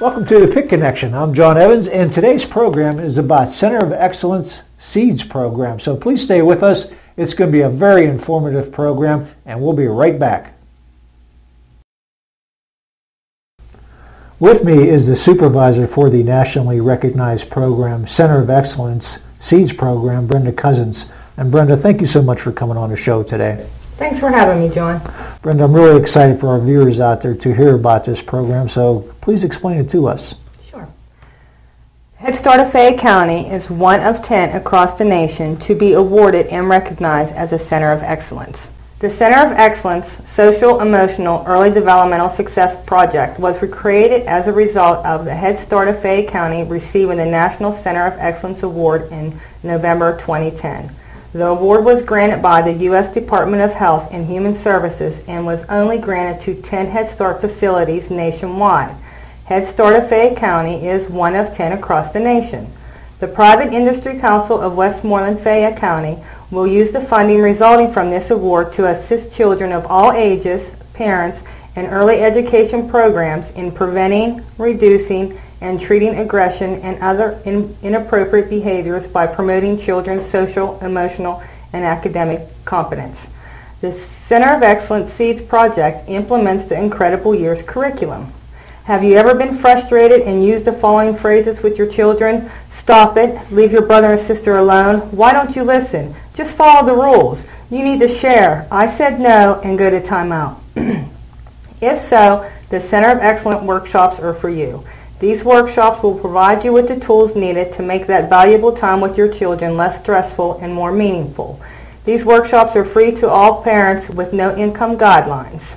Welcome to the PIC Connection. I'm John Evans, and today's program is about Center of Excellence Seeds program. So please stay with us. It's going to be a very informative program, and we'll be right back. With me is the supervisor for the nationally recognized program, Center of Excellence Seeds program, Brenda Cousins. And Brenda, thank you so much for coming on the show today. Thanks for having me, John. Brenda, I'm really excited for our viewers out there to hear about this program, so please explain it to us. Sure. Head Start of Fayette County is one of 10 across the nation to be awarded and recognized as a Center of Excellence. The Center of Excellence Social, Emotional, Early Developmental Success Project was created as a result of the Head Start of Fayette County receiving the National Center of Excellence Award in November 2010. The award was granted by the U.S. Department of Health and Human Services and was only granted to 10 Head Start facilities nationwide. Head Start of Fayette County is one of 10 across the nation. The Private Industry Council of Westmoreland Fayette County will use the funding resulting from this award to assist children of all ages, parents, and early education programs in preventing, reducing, and treating aggression and other inappropriate behaviors by promoting children's social, emotional, and academic competence. The Center of Excellence Seeds project implements the Incredible Years curriculum. Have you ever been frustrated and used the following phrases with your children? Stop it, leave your brother and sister alone, why don't you listen? Just follow the rules. You need to share, I said no, and go to timeout. If so, the Center of Excellence workshops are for you. These workshops will provide you with the tools needed to make that valuable time with your children less stressful and more meaningful. These workshops are free to all parents with no income guidelines.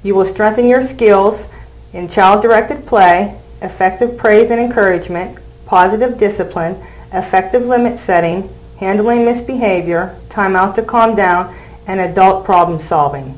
You will strengthen your skills in child-directed play, effective praise and encouragement, positive discipline, effective limit setting, handling misbehavior, time out to calm down, and adult problem solving.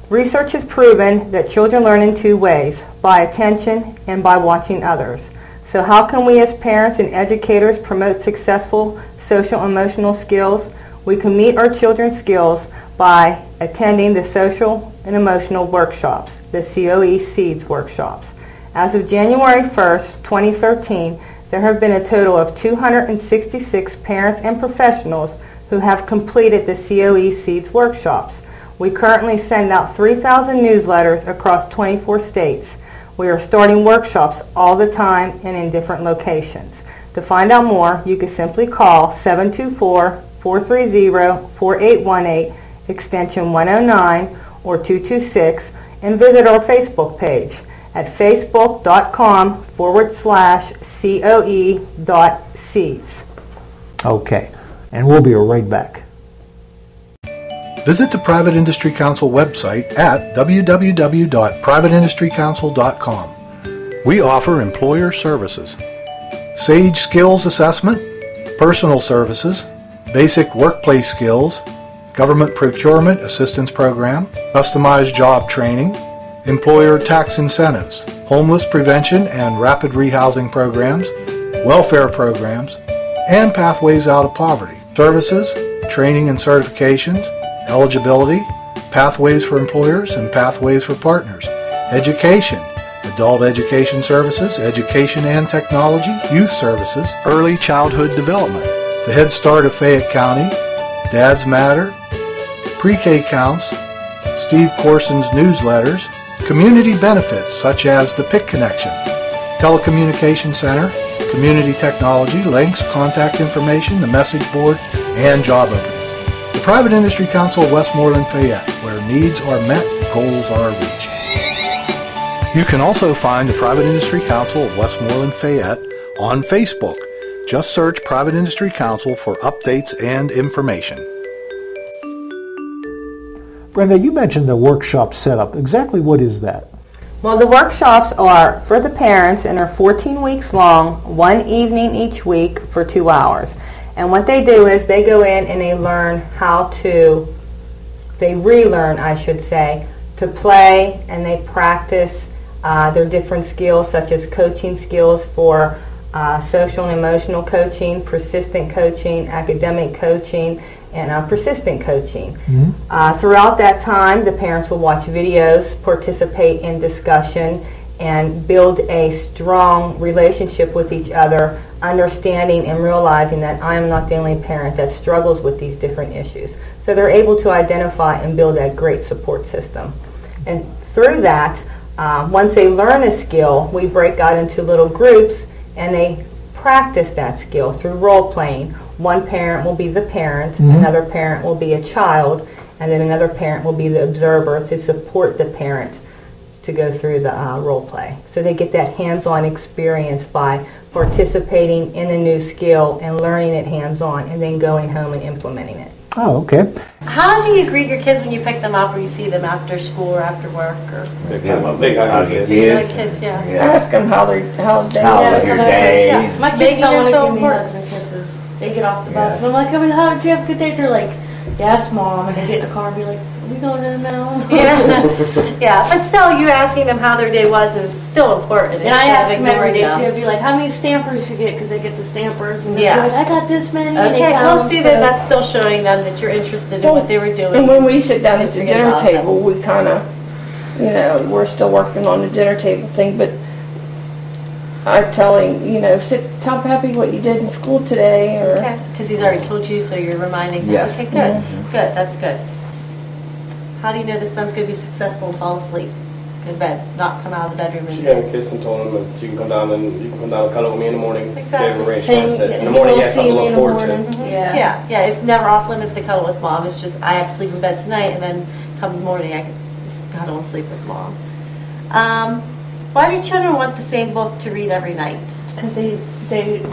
Research has proven that children learn in two ways, by attention and by watching others. So how can we as parents and educators promote successful social emotional skills? We can meet our children's skills by attending the social and emotional workshops, the COE Seeds workshops. As of January 1st, 2013, there have been a total of 266 parents and professionals who have completed the COE Seeds workshops. We currently send out 3,000 newsletters across 24 states. We are starting workshops all the time and in different locations. To find out more, you can simply call 724-430-4818, extension 109 or 226, and visit our Facebook page at facebook.com/coe.seeds. Okay, and we'll be right back. Visit the Private Industry Council website at www.privateindustrycouncil.com. We offer employer services, SAGE skills assessment, personal services, basic workplace skills, government procurement assistance program, customized job training, employer tax incentives, homeless prevention and rapid rehousing programs, welfare programs, and pathways out of poverty, services, training and certifications, eligibility, pathways for employers and pathways for partners, education, adult education services, education and technology, youth services, early childhood development, the Head Start of Fayette County, Dads Matter, pre-K counts, Steve Corson's newsletters, community benefits such as the PIC Connection, Telecommunication Center, community technology, links, contact information, the message board, and job openings. The Private Industry Council of Westmoreland Fayette, where needs are met, goals are reached. You can also find the Private Industry Council of Westmoreland Fayette on Facebook. Just search Private Industry Council for updates and information. Brenda, you mentioned the workshop setup. Exactly what is that? Well, the workshops are for the parents and are 14 weeks long, one evening each week for 2 hours. And what they do is they go in and they learn they relearn, I should say, to play, and they practice their different skills such as coaching skills for social and emotional coaching, persistent coaching, academic coaching, and persistent coaching. Mm-hmm. Throughout that time, the parents will watch videos, participate in discussion, and build a strong relationship with each other, understanding and realizing that I am not the only parent that struggles with these different issues. So they're able to identify and build that great support system. And through that, once they learn a skill, we break out into little groups and they practice that skill through role playing. One parent will be the parent, another parent will be a child, and then another parent will be the observer to support the parent to go through the role play. So they get that hands-on experience by participating in a new skill and learning it hands-on and then going home and implementing it. Oh, okay. How do you greet your kids when you pick them up or you see them after school or after work? Or Big hug kids. kids, yeah. Ask them how's their day. How's your day? Yeah. My kids don't want to give me hugs and kisses. They get off the bus and I'm like, "Come and hug. Did you have a good day?" They're like, "Yes, Mom." And they get in the car and be like, "Are we going to the mountain?" Yeah. Yeah. But still, you asking them how their day was is still important. And I ask them every day too. I'd be like, "How many stampers you get?" Because they get the stampers. And they're like, "I got this many." Okay. Well, see, then that's still showing them that you're interested in what they were doing. And when we sit down at the dinner table, we kind of, you know, we're still working on the dinner table thing, but I tell him, you know, tell Pappy what you did in school today, or because he's already told you, so you're reminding him. Yes. Okay, good, good, that's good. How do you know the son's going to be successful and fall asleep in bed, not come out of the bedroom? She gave him a kiss and told him that you can come down and cuddle with me in the morning. Exactly. Gave him a reassurance that in the morning he has something to look forward to. Yeah, yeah. It's never off limits to cuddle with Mom. It's just I have to sleep in bed tonight, and then come in the morning I can cuddle and sleep with Mom. Why do children want the same book to read every night? Because they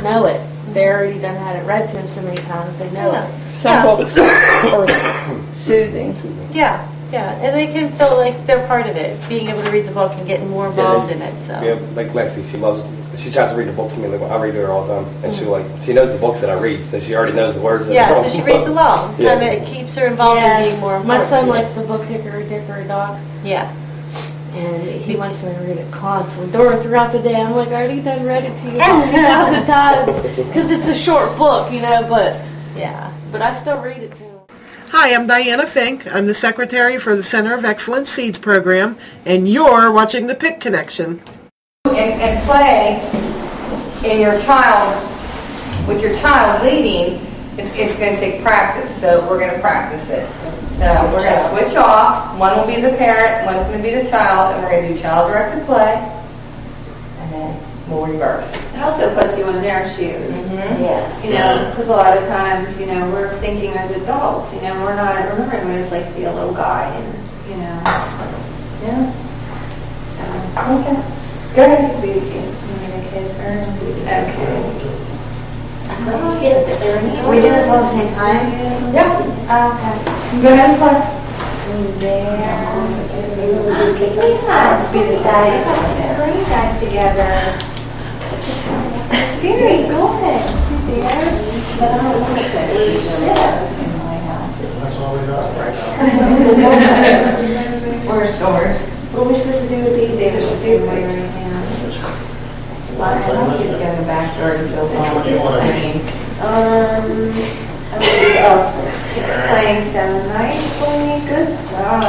know it. They already done had it read to them so many times. They know it. some books are soothing. Yeah. Yeah, and they can feel like they're part of it, being able to read the book and getting more involved in it. So yeah, like Lexi, she tries to read the book to me. Like I read to her all the time, and she knows the books that I read, so she already knows the words. Yeah, so she reads along. Kind of keeps her involved in being more. My son likes the book Hickory Dickory Dock. Yeah. And he wants me to read it constantly, throughout the day. I'm like, I already done read it to you 2,000 times because it's a short book, you know. But yeah, but I still read it to him. Hi, I'm Diana Fink. I'm the Secretary for the Center of Excellence Seeds Program, and you're watching the PIC Connection. And play in your with your child leading, it's going to take practice, so we're going to practice it. So we're going to switch off. One will be the parent, one's going to be the child, and we're going to do child-directed play, and then we'll reverse. It also puts you in their shoes. Mm-hmm. Yeah. You know, because a lot of times, you know, we're thinking as adults, you know, we're not remembering what it's like to be a little guy, and, you know. Yeah. So, okay. Go ahead. Be a kid. You want a kid first? Okay. We do this all at the same time? Yeah. Okay. Go ahead and play. Please be the guys. Bring you guys together. Very good. But I don't want it to That's all we got right now. Or a sword. What are we supposed to do with these? These are stupid right now. I hope he's got a backyard and built all this thing. Playing so nicely. Good job.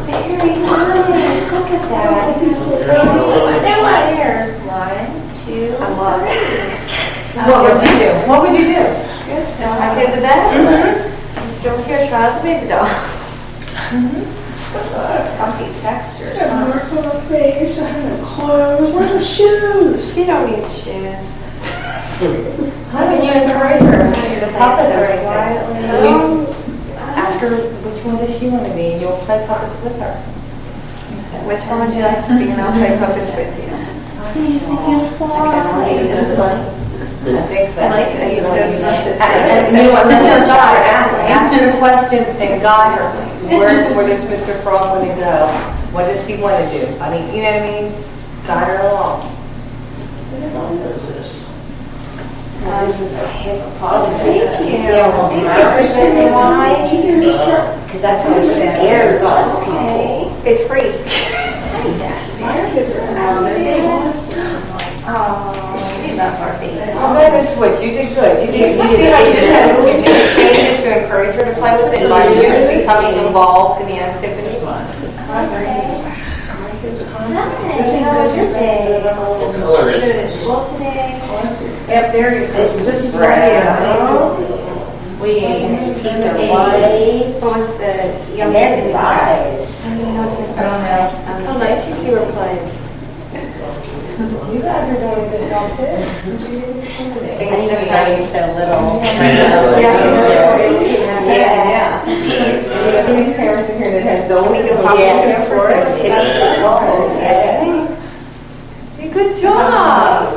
Very nice. Look at that. There's 1, 2, 3. What would you do? What would you do? Good job. I did that. You still here? Try the big doll. Comfy textures. I have marks on her face. I have clothes. Where's her shoes? She don't need shoes. How can you encourage her? The puppets are quietly. Ask her which one does she want to be, and you'll play puppets with her. Which one would you like to be, and I'll play puppets with you? See if you can fly. This is one. I think so. I like that you chose not to. And you know what? Then her daughter ask her the question and guide her. Where does Mr. Frog want to go? What does he want to do? I mean, you know what I mean? Guide her along. What is this? This is a hippopotamus. Thank you. Understanding why? Because that's how it scares all people. It's free. Oh, we love our baby. Oh, that's what you did good. You did. See how you just had to change it to encourage her to play with it by you becoming involved in the activity. How's your day? Good at school today? Yep, there you go. This is for We and his teeth are white. What was the youngest in his eyes? I don't know. How nice you two are playing. You guys are doing a good job too. I think it's because he's so little. Yeah. You have any parents in here that has the only good Yeah, for us. It's awful. See, good job.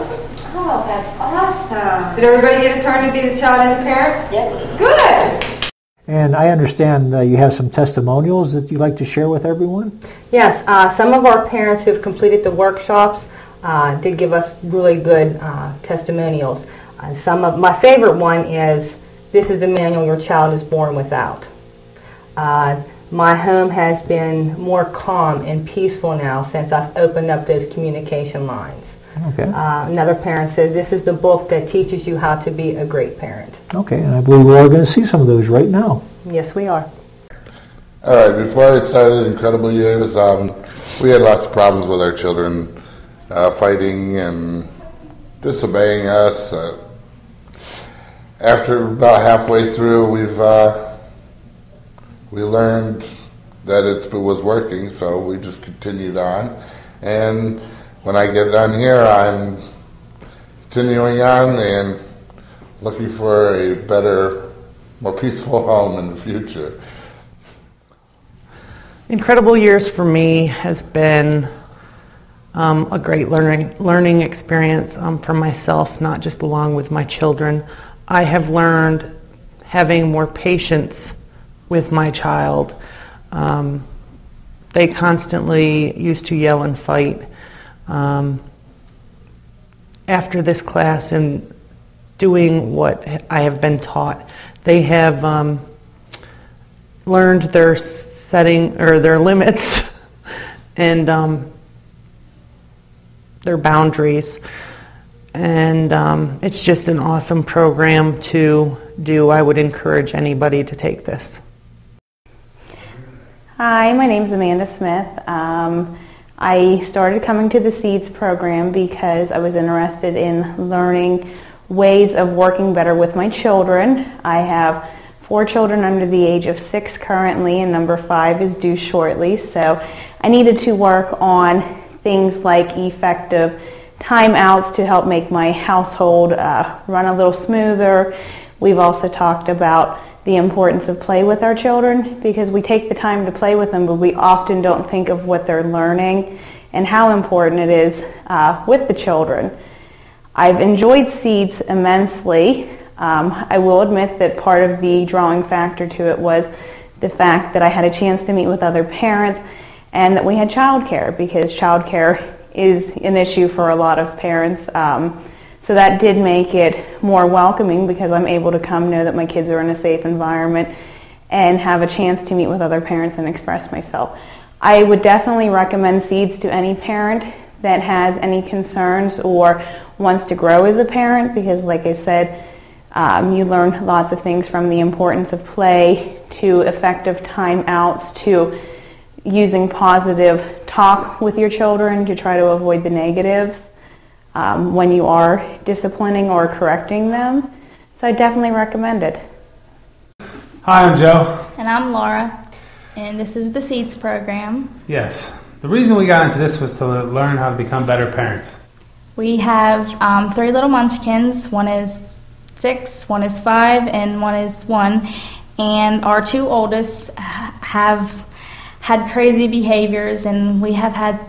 Oh, that's awesome. Did everybody get a turn to be the child and the parent? Yep. Good. And I understand you have some testimonials that you'd like to share with everyone? Yes, some of our parents who have completed the workshops did give us really good testimonials. My favorite one is, "This is the manual your child is born without." My home has been more calm and peaceful now since I've opened up those communication lines. Okay. Another parent says, "This is the book that teaches you how to be a great parent." Okay, and I believe we're all going to see some of those right now. Yes, we are. All right, before I started Incredible Years, we had lots of problems with our children, fighting and disobeying us. After about halfway through, we learned that it was working, so we just continued on. And when I get done here, I'm continuing on and looking for a better, more peaceful home in the future. Incredible Years for me has been a great learning experience for myself, not just along with my children. I have learned having more patience with my child. They constantly used to yell and fight. After this class and doing what I have been taught, they have learned their setting or their limits and their boundaries, and it's just an awesome program to do. I would encourage anybody to take this. Hi, my name is Amanda Smith. I started coming to the SEEDS program because I was interested in learning ways of working better with my children. I have 4 children under the age of 6 currently, and number 5 is due shortly. So I needed to work on things like effective timeouts to help make my household run a little smoother. We've also talked about the importance of play with our children, because we take the time to play with them, but we often don't think of what they're learning and how important it is with the children. I've enjoyed SEEDS immensely. I will admit that part of the drawing factor to it was the fact that I had a chance to meet with other parents and that we had childcare, because childcare is an issue for a lot of parents. So that did make it more welcoming, because I'm able to come know that my kids are in a safe environment and have a chance to meet with other parents and express myself. I would definitely recommend SEEDS to any parent that has any concerns or wants to grow as a parent, because like I said, you learn lots of things, from the importance of play to effective timeouts to using positive talk with your children to try to avoid the negatives when you are disciplining or correcting them. So I definitely recommend it. Hi, I'm Joe. And I'm Laura, and this is the SEEDS program. Yes. The reason we got into this was to learn how to become better parents. We have 3 little munchkins. One is 6, one is 5, and one is 1. And our 2 oldest have had crazy behaviors, and we have had,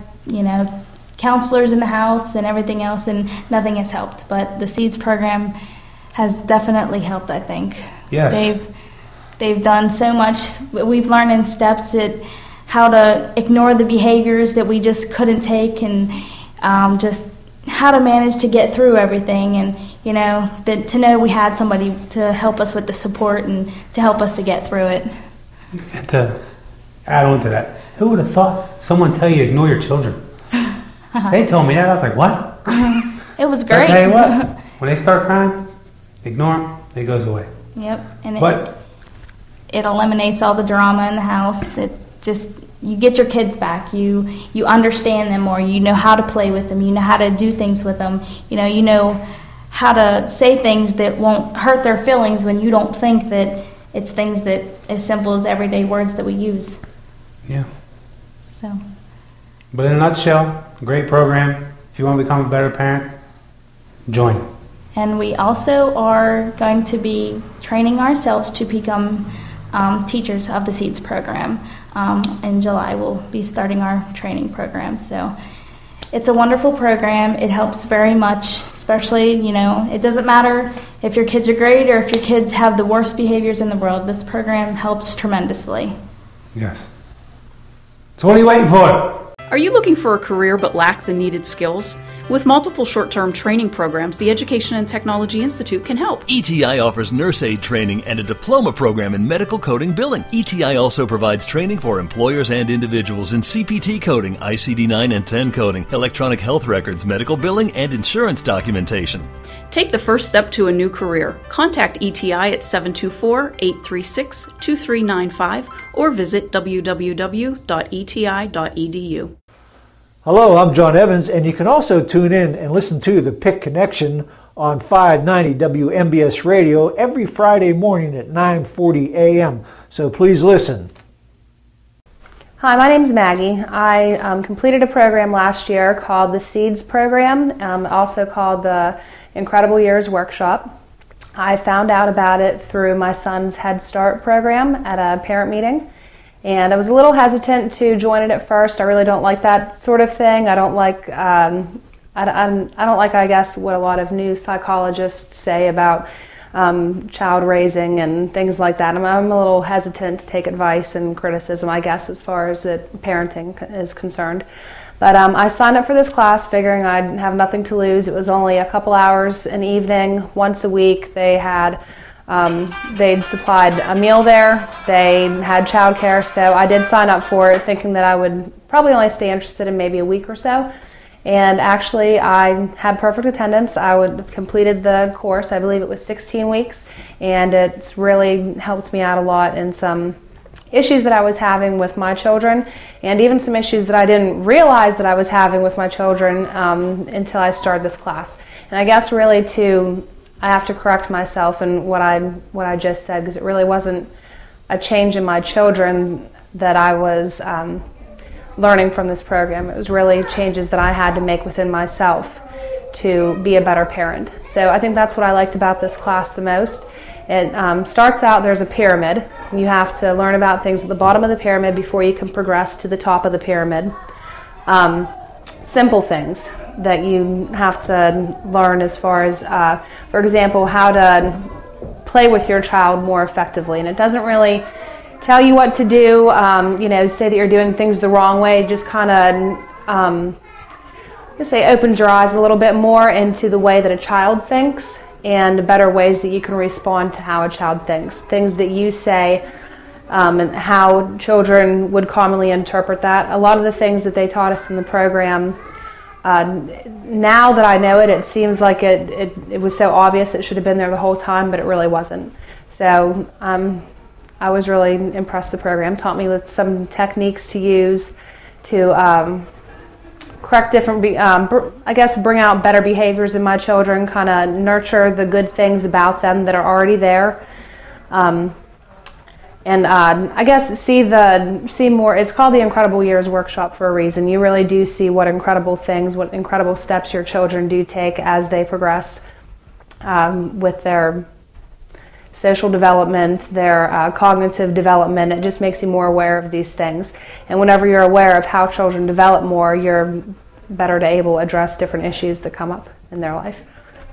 counselors in the house and everything else, and nothing has helped. But the SEEDS program has definitely helped, I think. Yes. They've done so much. We've learned in steps that how to ignore the behaviors that we just couldn't take, and just how to manage to get through everything, and that to know we had somebody to help us with the support and to help us to get through it. And to add on to that, who would have thought someone tell you ignore your children? They told me that. I was like, what? It was great. I tell you what, when they start crying, ignore them. It goes away. Yep. And but it eliminates all the drama in the house. just, you get your kids back. You understand them more. You know how to play with them. You know how to do things with them. You know how to say things that won't hurt their feelings when you don't think that it's things that as simple as everyday words that we use. Yeah. So. But in a nutshell, great program. If you want to become a better parent, join. And we also are going to be training ourselves to become teachers of the SEEDS program. In July, we'll be starting our training program. So it's a wonderful program. It helps very much, especially, it doesn't matter if your kids are great or if your kids have the worst behaviors in the world. This program helps tremendously. Yes. So what are you waiting for? Are you looking for a career but lack the needed skills? With multiple short-term training programs, the Education and Technology Institute can help. ETI offers nurse aid training and a diploma program in medical coding billing. ETI also provides training for employers and individuals in CPT coding, ICD-9 and 10 coding, electronic health records, medical billing, and insurance documentation. Take the first step to a new career. Contact ETI at 724-836-2395 or visit www.eti.edu. Hello, I'm John Evans, and you can also tune in and listen to the PIC Connection on 590 WMBS Radio every Friday morning at 9:40 a.m. So please listen. Hi, my name's Maggie. I completed a program last year called the SEEDS program, also called the Incredible Years Workshop. I found out about it through my son's Head Start program at a parent meeting. And I was a little hesitant to join it at first. I really don't like that sort of thing. I don't like, I don't like, I guess, what a lot of new psychologists say about child raising and things like that. I'm a little hesitant to take advice and criticism, I guess, as far as parenting is concerned. But I signed up for this class figuring I'd have nothing to lose. It was only a couple hours an evening, once a week. They had they'd supplied a meal there. They had childcare, so I did sign up for it thinking that I would probably only stay interested in maybe a week or so. And actually, I had perfect attendance. I completed the course. I believe it was 16 weeks, and it's really helped me out a lot in some issues that I was having with my children, and even some issues that I didn't realize that I was having with my children until I started this class. And I guess really I have to correct myself in what I just said, because it really wasn't a change in my children that I was learning from this program. It was really changes that I had to make within myself to be a better parent. So I think that's what I liked about this class the most. It starts out, there's a pyramid. You have to learn about things at the bottom of the pyramid before you can progress to the top of the pyramid. Simple things that you have to learn as far as, for example, how to play with your child more effectively. And it doesn't really tell you what to do, say that you're doing things the wrong way. It just kind of, opens your eyes a little bit more into the way that a child thinks and better ways that you can respond to how a child thinks. Things that you say and how children would commonly interpret that. A lot of the things that they taught us in the program, now that I know it, it seems like it was so obvious it should have been there the whole time, but it really wasn't. So I was really impressed. The program taught me with some techniques to use to correct different, bring out better behaviors in my children, kind of nurture the good things about them that are already there. See more. It's called the Incredible Years Workshop for a reason. You really do see what incredible things, what incredible steps your children do take as they progress with their social development, their cognitive development. It just makes you more aware of these things. And whenever you're aware of how children develop more, you're better to able to address different issues that come up in their life.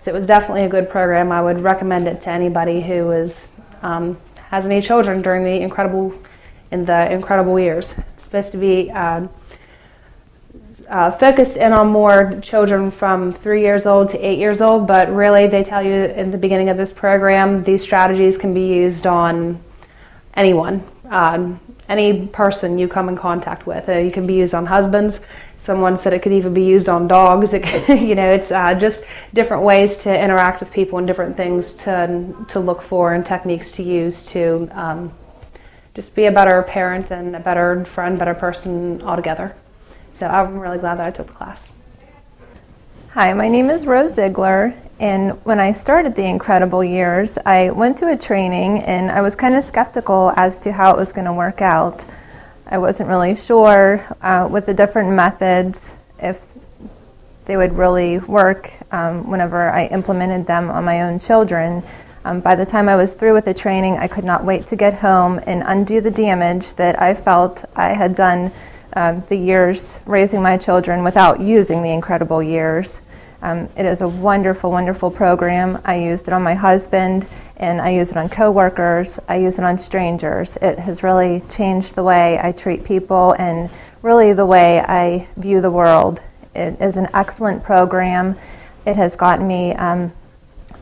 So it was definitely a good program. I would recommend it to anybody who is has any children during the incredible years. It's supposed to be focused in on more children from 3 years old to 8 years old, but really they tell you in the beginning of this program these strategies can be used on anyone, any person you come in contact with. You can be used on husbands. Someone said it could even be used on dogs. It could, it's just different ways to interact with people and different things to look for and techniques to use to just be a better parent and a better friend, better person altogether. So I'm really glad that I took the class. Hi, my name is Rose Ziegler, and when I started the Incredible Years, I went to a training and I was kind of skeptical as to how it was going to work out. I wasn't really sure with the different methods if they would really work whenever I implemented them on my own children. By the time I was through with the training, I could not wait to get home and undo the damage that I felt I had done the years raising my children without using the Incredible Years. It is a wonderful, wonderful program. I used it on my husband, and I use it on coworkers. I use it on strangers. It has really changed the way I treat people and really the way I view the world. It is an excellent program. It has gotten me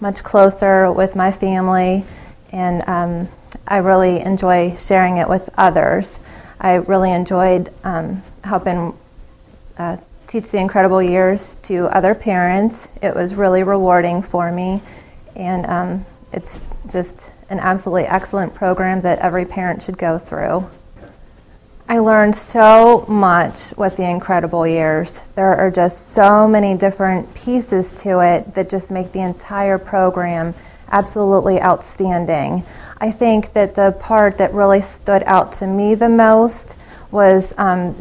much closer with my family, and I really enjoy sharing it with others. I really enjoyed helping teach the Incredible Years to other parents. It was really rewarding for me, and it's just an absolutely excellent program that every parent should go through. I learned so much with the Incredible Years. There are just so many different pieces to it that just make the entire program absolutely outstanding. I think that the part that really stood out to me the most was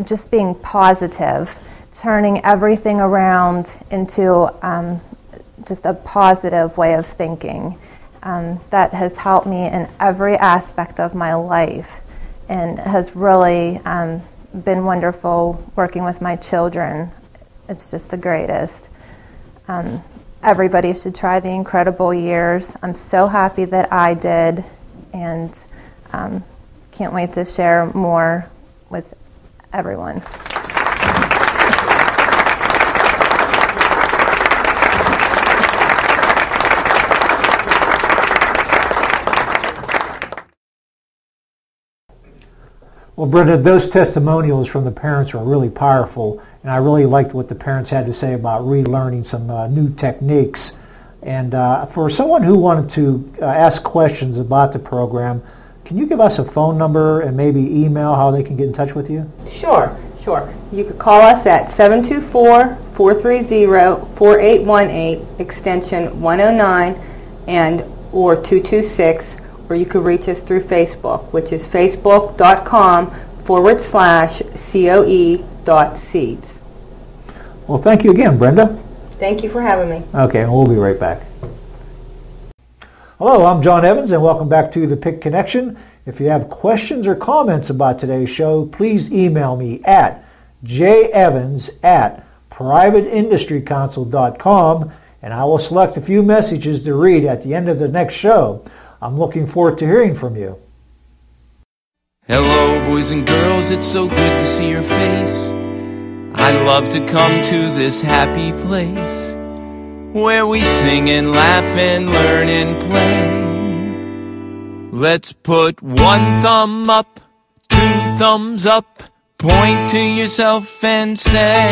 just being positive, turning everything around into just a positive way of thinking. That has helped me in every aspect of my life and has really been wonderful working with my children. It's just the greatest. Everybody should try the Incredible Years. I'm so happy that I did, and can't wait to share more with everyone. Well, Brenda, those testimonials from the parents are really powerful, and I really liked what the parents had to say about relearning some new techniques. And for someone who wanted to ask questions about the program, can you give us a phone number and maybe email how they can get in touch with you? Sure. You could call us at 724-430-4818, extension 109, or 226. Or you could reach us through Facebook, which is facebook.com/coe.seeds. Well, thank you again, Brenda. Thank you for having me. Okay, and we'll be right back. Hello, I'm John Evans, and welcome back to the PIC Connection. If you have questions or comments about today's show, please email me at jevans@privateindustrycouncil.com, and I will select a few messages to read at the end of the next show. I'm looking forward to hearing from you. Hello, boys and girls, it's so good to see your face. I'd love to come to this happy place where we sing and laugh and learn and play. Let's put one thumb up, two thumbs up, point to yourself and say,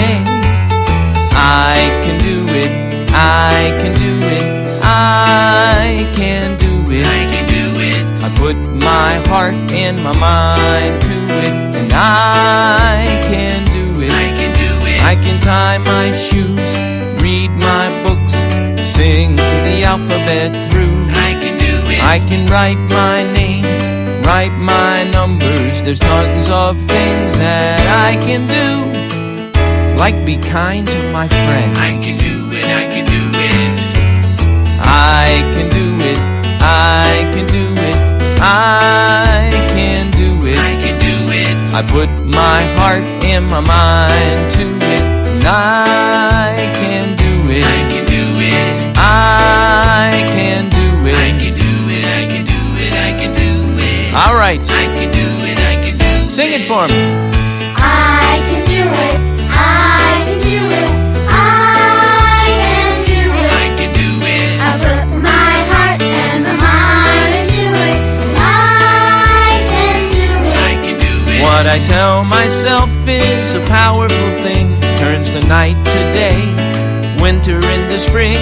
I can do it, I can do it, I can do it, I can do it. I put my heart and my mind to it, and I can do it, I can do it. I can tie my shoes, read my books, sing the alphabet through, I can do it. I can write my name, write my numbers. There's tons of things that I can do, like be kind to my friends. I can do it, I can do it. I can do it, I can do it, I can do it, I can do it. I put my heart and my mind to it, and I can do it, I can do it, I can do it, I can do it, I can do it, I can do it. All right, I can do it, I can do it. Sing it for me. I can do it, I can do it, I can do it, I can do it. I put my heart and my mind to it, and I can do it, I can do it. What I tell myself is a powerful thing, turns the night to day, winter into spring.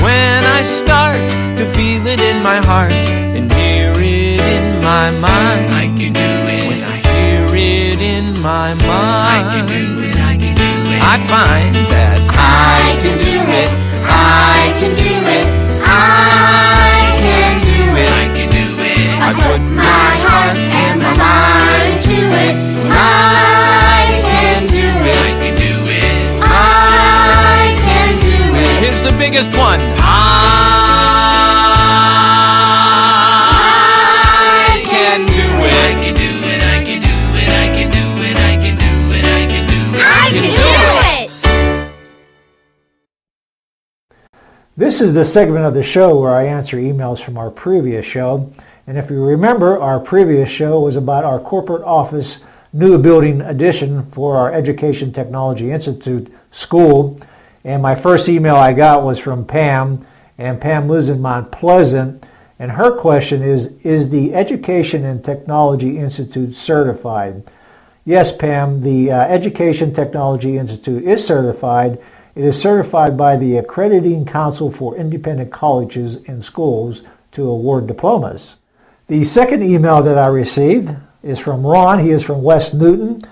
When I start to feel it in my heart and hear it in my mind. I can do it. When I hear it in my mind, I can do it. I can do it. I find that I can do it. I can do it. I can do it. I can do it. I put my heart and my mind to it. I can do it. I can do it. I can do it. Here's the biggest one. I can do it. I can do it. I can do it. I can do it. I can do it. I can do it. I can do it. This is the segment of the show where I answer emails from our previous show. And if you remember, our previous show was about our corporate office new building addition for our Education Technology Institute school. And my first email I got was from Pam, and Pam lives in Mount Pleasant. And her question is the Education and Technology Institute certified? Yes, Pam, the Education Technology Institute is certified. It is certified by the Accrediting Council for Independent Colleges and Schools to award diplomas. The second email that I received is from Ron. He is from West Newton.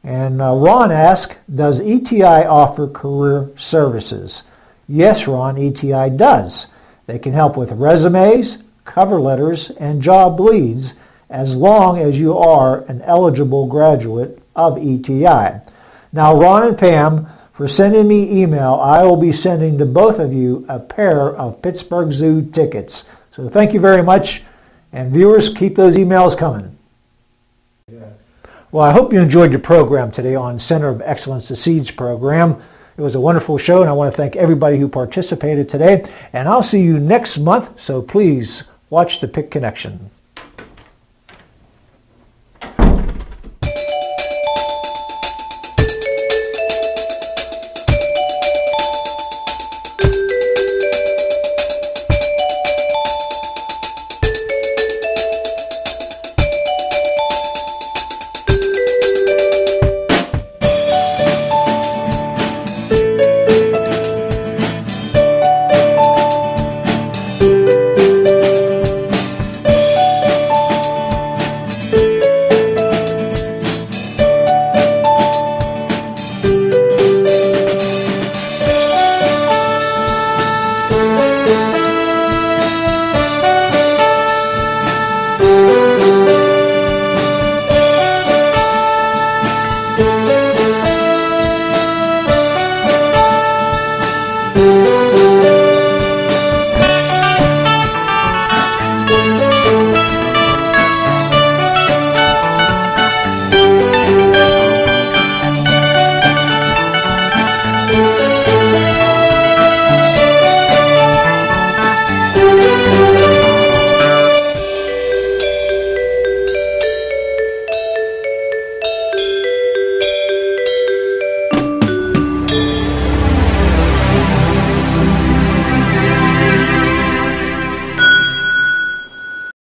And Ron asks, does ETI offer career services? Yes, Ron, ETI does. They can help with resumes, cover letters, and job leads as long as you are an eligible graduate of ETI. Now, Ron and Pam, for sending me email, I will be sending to both of you a pair of Pittsburgh Zoo tickets. So thank you very much. And viewers, keep those emails coming. Well, I hope you enjoyed your program today on Center of Excellence, the SEEDS program. It was a wonderful show, and I want to thank everybody who participated today. And I'll see you next month, so please watch the PIC Connection.